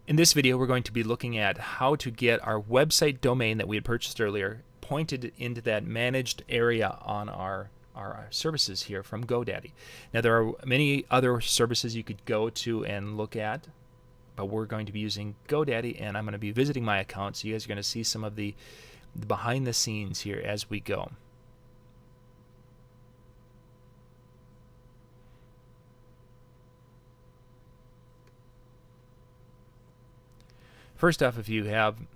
In this video, we're going to be looking at how to get our website domain that we had purchased earlier pointed into that managed area on our services here from GoDaddy. Now, there are many other services you could go to and look at, but we're going to be using GoDaddy, and I'm going to be visiting my account, so you guys are going to see some of the behind the scenes here as we go. First off, if you have no,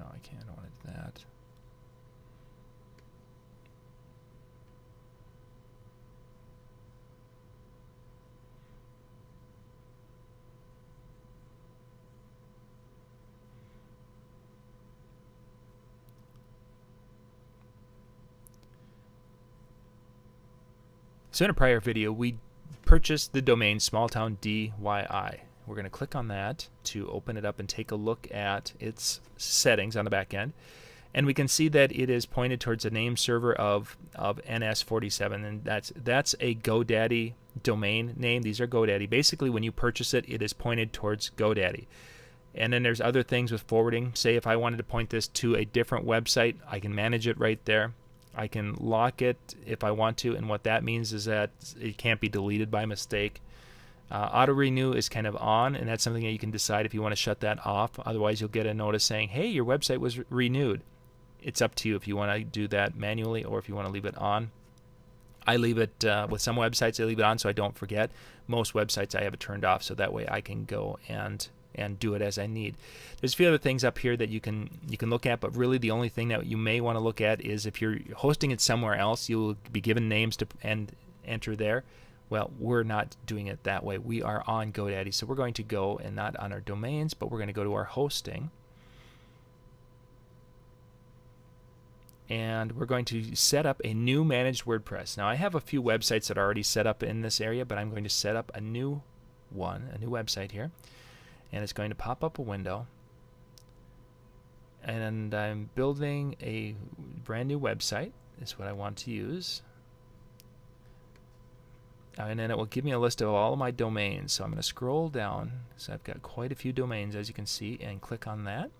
I can't want that. So in a prior video, we purchased the domain smalltown DYI. We're going to click on that to open it up and take a look at its settings on the back end. And we can see that it is pointed towards a name server of NS47, and that's a GoDaddy domain name. These are GoDaddy. Basically, when you purchase it, it is pointed towards GoDaddy. And then there's other things with forwarding. Say if I wanted to point this to a different website, I can manage it right there. I can lock it if I want to, and what that means is that it can't be deleted by mistake. Auto renew is kind of on, and that's something that you can decide if you want to shut that off. Otherwise, you'll get a notice saying, hey, your website was renewed. It's up to you if you want to do that manually or if you want to leave it on. I leave it, with some websites I leave it on so I don't forget. Most websites I have it turned off so that way I can go and do it as I need. There's a few other things up here that you can look at, but really the only thing that you may want to look at is if you're hosting it somewhere else, you'll be given names to enter there. Well, we're not doing it that way. We are on GoDaddy, so we're going to go, and not on our domains, but we're going to go to our hosting. And we're going to set up a new managed WordPress. Now, I have a few websites that are already set up in this area, but I'm going to set up a new one, a new website here. And it's going to pop up a window, and I'm building a brand new website is what I want to use, and then it will give me a list of all of my domains. So I'm going to scroll down, so I've got quite a few domains as you can see, and click on that.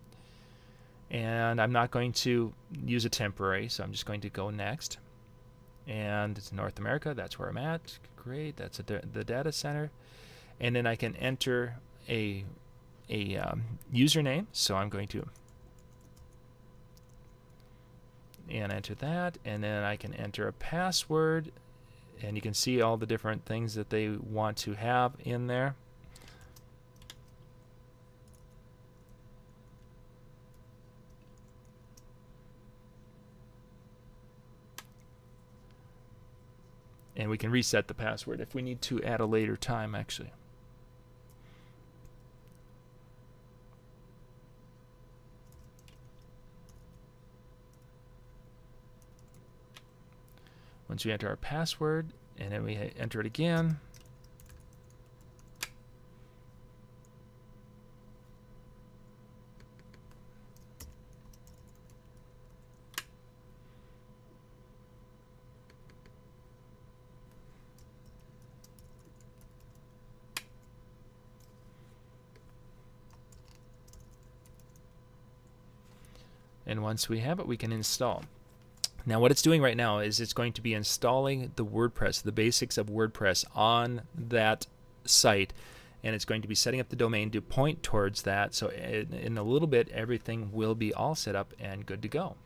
And I'm not going to use a temporary, so I'm just going to go next. And it's North America, that's where I'm at. Great, that's the data center. And then I can enter a username, so I'm going to enter that, and then I can enter a password, and you can see all the different things that they want to have in there. And we can reset the password if we need to at a later time, actually. Once we enter our password, and then we enter it again, and once we have it, we can install. Now what it's doing right now is it's going to be installing the WordPress, the basics of WordPress on that site, and it's going to be setting up the domain to point towards that. So in a little bit, everything will be all set up and good to go.